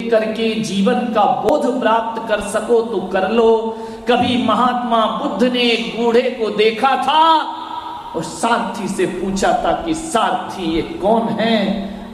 करके जीवन का बोध प्राप्त कर सको तो कर लो। कभी महात्मा बुद्ध ने एक बूढ़े को देखा था और सारथी से पूछा था कि सारथी ये कौन है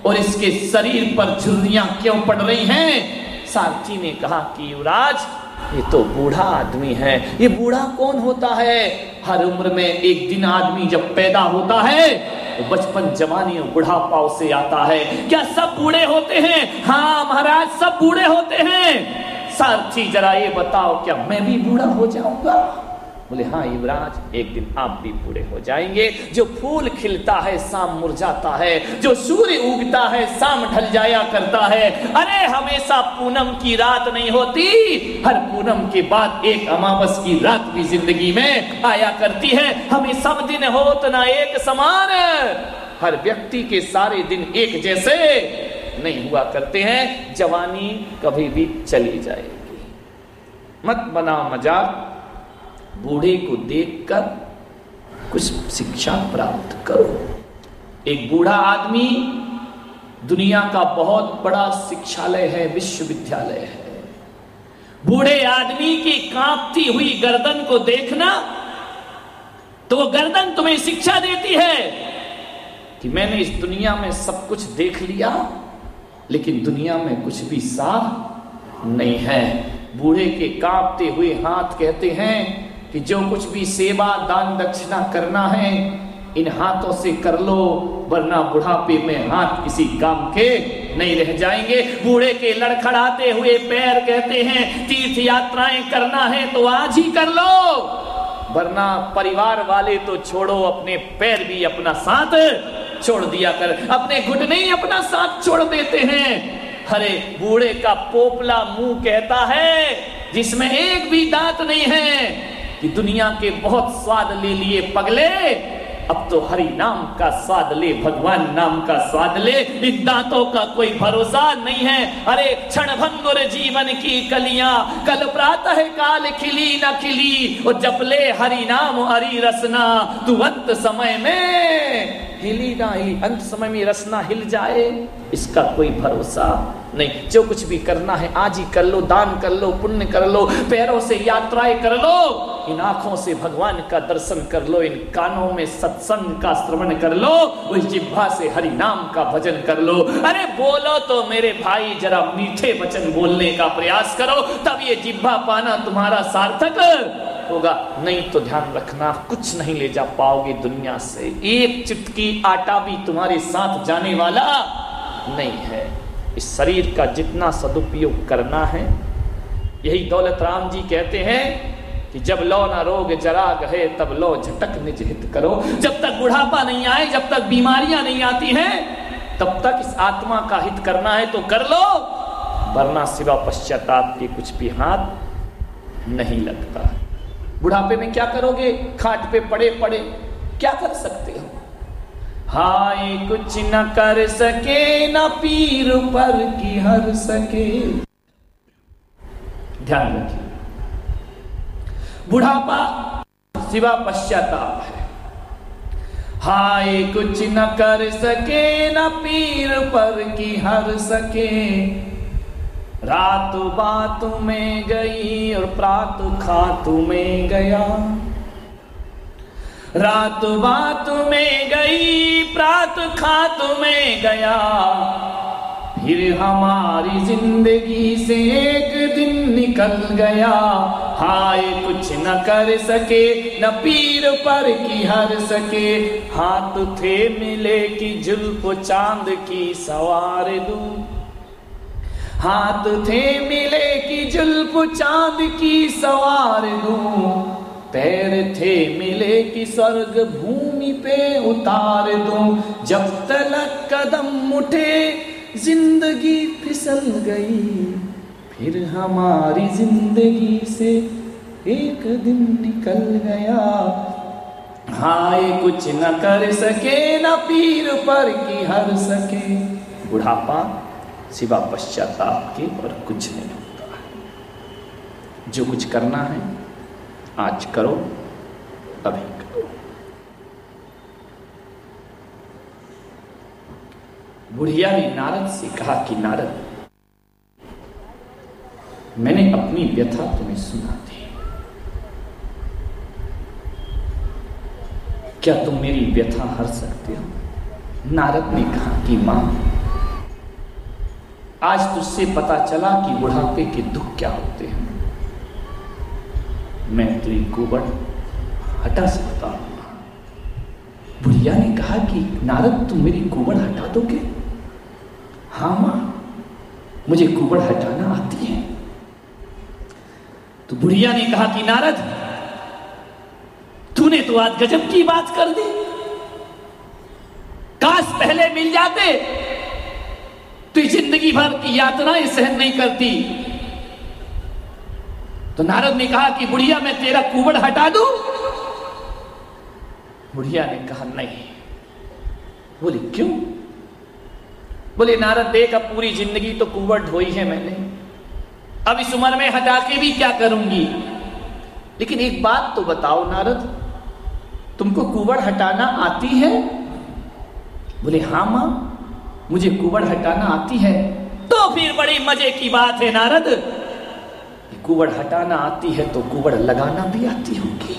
और इसके शरीर पर झुर्रियां क्यों पड़ रही हैं? सारथी ने कहा कि युवराज ये तो बूढ़ा आदमी है। ये बूढ़ा कौन होता है? हर उम्र में एक दिन आदमी जब पैदा होता है तो बचपन जवानी और बुढ़ापा उसे आता है। क्या सब बूढ़े होते हैं? हाँ महाराज, सब बूढ़े होते हैं। सारथी जरा ये बताओ, क्या मैं भी बूढ़ा हो जाऊंगा? बोले हाँ युवराज, एक दिन आप भी बूढ़े हो जाएंगे। जो फूल खिलता है शाम मुरझाता है, जो सूर्य उगता है शाम ढल जाया करता है। अरे हमेशा पूनम की रात नहीं होती, हर पूनम के बाद एक अमावस की रात भी जिंदगी में आया करती है। हमें सब दिन होत ना एक समान, हर व्यक्ति के सारे दिन एक जैसे नहीं हुआ करते हैं। जवानी कभी भी चली जाएगी, मत बनाओ मजाक। बूढ़े को देखकर कुछ शिक्षा प्राप्त करो। एक बूढ़ा आदमी दुनिया का बहुत बड़ा शिक्षालय है, विश्वविद्यालय है। बूढ़े आदमी की कांपती हुई गर्दन को देखना तो वो गर्दन तुम्हें शिक्षा देती है कि मैंने इस दुनिया में सब कुछ देख लिया, लेकिन दुनिया में कुछ भी साफ नहीं है। बूढ़े के कांपते हुए हाथ कहते हैं कि जो कुछ भी सेवा दान दक्षिणा करना है इन हाथों से कर लो, वरना बुढ़ापे में हाथ किसी काम के नहीं रह जाएंगे। बूढ़े के लड़खड़ाते हुए पैर कहते हैं तीर्थ यात्राएं करना है तो आज ही कर लो, वरना परिवार वाले तो छोड़ो, अपने पैर भी अपना साथ छोड़ दिया कर। अपने घुटने ही अपना साथ छोड़ देते हैं। अरे बूढ़े का पोपला मुंह कहता है जिसमें एक भी दांत नहीं है कि दुनिया के बहुत स्वाद ले लिए पगले, अब तो हरि नाम का स्वाद ले, भगवान नाम का स्वाद ले। इन दांतों का कोई भरोसा नहीं है। अरे क्षण भंगुर जीवन की कलियां, कल प्रातः काल खिली न खिली, और जपले हरि नाम हरि रसना, तू अंत समय में हिली ना हिली। अंत समय में रसना हिल जाए इसका कोई भरोसा नहीं। जो कुछ भी करना है आज ही कर लो, दान कर लो, पुण्य कर लो, पैरों से यात्राएं कर लो, इन आंखों से भगवान का दर्शन कर लो, इन कानों में सत्संग का श्रवण कर लो, उस जिह्वा से हरि नाम का भजन कर लो। अरे बोलो तो मेरे भाई, जरा मीठे वचन बोलने का प्रयास करो, तब ये जिह्वा पाना तुम्हारा सार्थक होगा। नहीं तो ध्यान रखना, कुछ नहीं ले जा पाओगे दुनिया से। एक चुटकी आटा भी तुम्हारे साथ जाने वाला नहीं है। इस शरीर का जितना सदुपयोग करना है, यही दौलत राम जी कहते हैं कि जब लो ना रोग जरा गए तब लो झटक निज हित करो। जब तक बुढ़ापा नहीं आए, जब तक बीमारियां नहीं आती हैं, तब तक इस आत्मा का हित करना है तो कर लो, वरना सिवा पश्चाताप के कुछ भी हाथ नहीं लगता। बुढ़ापे में क्या करोगे? खाट पे पड़े पड़े क्या कर सकते हो? हाय कुछ न कर सके, न पीर पर की हर सके। ध्यान रखिए, बुढ़ापा सिवा पश्चाताप है। हाय कुछ न कर सके, न पीर पर की हर सके, रात बात में गई और प्रात खात में गया। रात बात में गई प्रात खात में गया, फिर हमारी जिंदगी से एक दिन निकल गया। हाय कुछ न कर सके, न पीर पर की हर सके, हाथ थे मिले कि जुल्फ चांद की सवार दूं। हाथ थे मिले कि जुल्फ चांद की सवार दूं, पैर थे मिले कि स्वर्ग भूमि पे उतार दूं। जब तलक कदम उठे जिंदगी फिसल गई, फिर हमारी जिंदगी से एक दिन निकल गया। हाय कुछ न कर सके, न पीर पर की हर सके। बुढ़ापा सिवा पश्चाताप के और कुछ नहीं होता है। जो कुछ करना है आज करो, अभी करो। बुढ़िया ने नारद से कहा कि नारद, मैंने अपनी व्यथा तुम्हें सुना दी। क्या तुम मेरी व्यथा हर सकते हो? नारद ने कहा कि मां, आज तुझसे पता चला कि बुढ़ापे के दुख क्या होते हैं। मैं तेरी कुबड़ हटा सकता हूं। बुढ़िया ने कहा कि नारद, तुम मेरी कुबड़ हटा दोगे? हाँ मां, मुझे कुबड़ हटाना आती है। तो बुढ़िया ने कहा कि नारद, तूने तो आज गजब की बात कर दी। काश पहले मिल जाते तो जिंदगी भर की यातनाएं सहन नहीं करती। तो नारद ने कहा कि बुढ़िया, मैं तेरा कुबड़ हटा दूं? बुढ़िया ने कहा नहीं। बोले क्यों? बोले नारद देख, अब पूरी जिंदगी तो कुबड़ ढोई है मैंने, अब इस उम्र में हटा के भी क्या करूंगी। लेकिन एक बात तो बताओ नारद, तुमको कुबड़ हटाना आती है? बोले हाँ मां, मुझे कुबड़ हटाना आती है। तो फिर बड़ी मजे की बात है नारद, कुबड़ हटाना आती है तो कुबड़ लगाना भी आती होगी।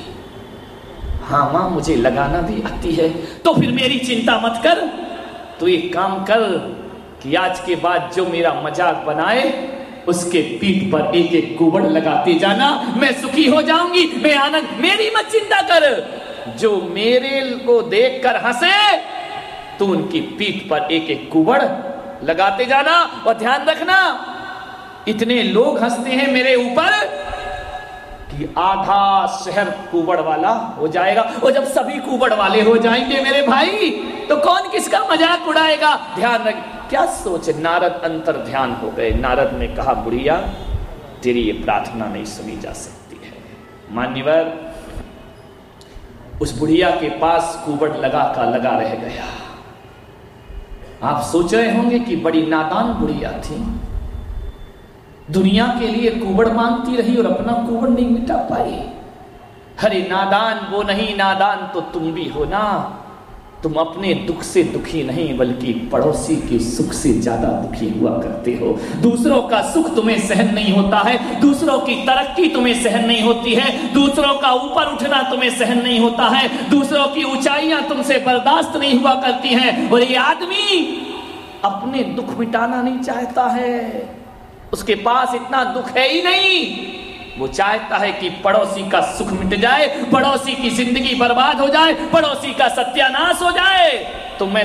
हाँ मां, मुझे लगाना भी आती है। तो फिर मेरी चिंता मत कर, तो एक काम कर कि आज के बाद जो मेरा मजाक बनाए उसके पीठ पर एक एक कुबड़ लगाते जाना, मैं सुखी हो जाऊंगी, मैं आनंद। मेरी मत चिंता कर, जो मेरे को देखकर हंसे तो उनकी पीठ पर एक एक कुबड़ लगाते जाना। और ध्यान रखना, इतने लोग हंसते हैं मेरे ऊपर कि आधा शहर कुबड़ वाला हो जाएगा। और जब सभी कुबड़ वाले हो जाएंगे मेरे भाई, तो कौन किसका मजाक उड़ाएगा? ध्यान रख। क्या सोच, नारद अंतर ध्यान हो गए। नारद ने कहा बुढ़िया, तेरी ये प्रार्थना नहीं सुनी जा सकती है। मान्यवर, उस बुढ़िया के पास कुबड़ लगा का लगा रह गया। आप सोच रहे होंगे कि बड़ी नादान बुढ़िया थी, दुनिया के लिए कुबड़ मांगती रही और अपना कुबड़ नहीं मिटा पाई। अरे नादान वो नहीं, नादान तो तुम भी हो ना। तुम अपने दुख से दुखी नहीं बल्कि पड़ोसी के सुख से ज्यादा दुखी हुआ करते हो। दूसरों का सुख तुम्हें सहन नहीं होता है, दूसरों की तरक्की तुम्हें सहन नहीं होती है, दूसरों का ऊपर उठना तुम्हें सहन नहीं होता है, दूसरों की ऊंचाइयां तुमसे बर्दाश्त नहीं हुआ करती हैं। और ये आदमी अपने दुख मिटाना नहीं चाहता है, उसके पास इतना दुख है ही नहीं। वो चाहता है कि पड़ोसी का सुख मिट जाए, पड़ोसी की जिंदगी बर्बाद हो जाए, पड़ोसी का सत्यानाश हो जाए। तो मैं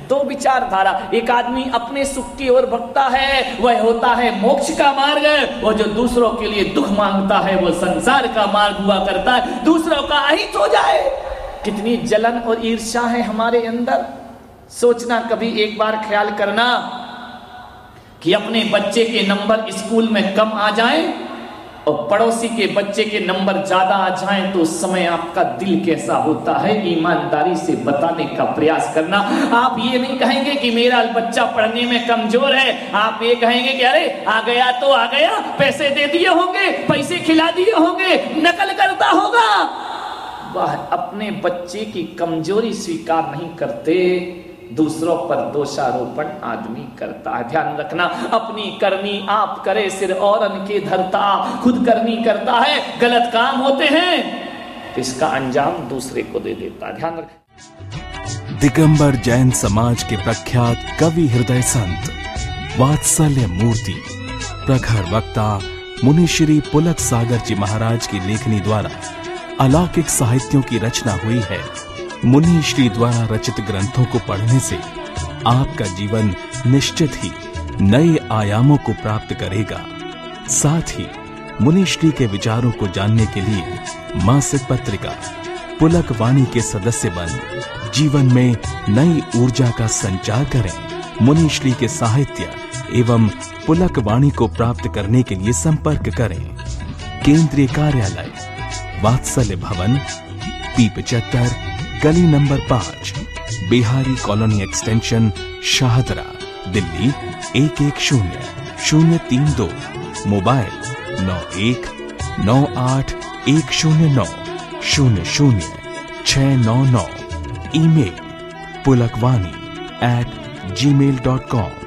दो विचारधारा, एक आदमी अपने सुख की ओर भगता है, वह होता है मोक्ष का मार्ग, और जो दूसरों के लिए दुख मांगता है वो संसार का मार्ग हुआ करता है, दूसरों का अहित हो जाए। कितनी जलन और ईर्ष्या है हमारे अंदर। सोचना, कभी एक बार ख्याल करना कि अपने बच्चे के नंबर स्कूल में कम आ जाएं और पड़ोसी के बच्चे के नंबर ज्यादा आ जाएं, तो उस समय आपका दिल कैसा होता है। ईमानदारी से बताने का प्रयास करना। आप ये नहीं कहेंगे कि मेरा बच्चा पढ़ने में कमजोर है, आप ये कहेंगे कि अरे आ गया तो आ गया, पैसे दे दिए होंगे, पैसे खिला दिए होंगे, नकल करता होगा। वह अपने बच्चे की कमजोरी स्वीकार नहीं करते, दूसरों पर दोषारोपण आदमी करता है। ध्यान रखना, अपनी करनी आप करे, सिर औरन के धरता, खुद करनी करता है, गलत काम होते हैं तो इसका अंजाम दूसरे को दे देता है। ध्यान रख। दिगंबर जैन समाज के प्रख्यात कवि हृदय संत वात्सल्य मूर्ति प्रखर वक्ता मुनि श्री पुलक सागर जी महाराज की लेखनी द्वारा अलौकिक साहित्यों की रचना हुई है। मुनि श्री द्वारा रचित ग्रंथों को पढ़ने से आपका जीवन निश्चित ही नए आयामों को प्राप्त करेगा। साथ ही मुनि श्री के विचारों को जानने के लिए मासिक पत्रिका पुलक वाणी के सदस्य बन जीवन में नई ऊर्जा का संचार करें। मुनि श्री के साहित्य एवं पुलक वाणी को प्राप्त करने के लिए संपर्क करें। केंद्रीय कार्यालय वात्सल्य भवन, P75, गली number 5, Bihari colony extension, Shahdara, Delhi 110032। Mobile 919810900699। Email pulakvani@gmail.com।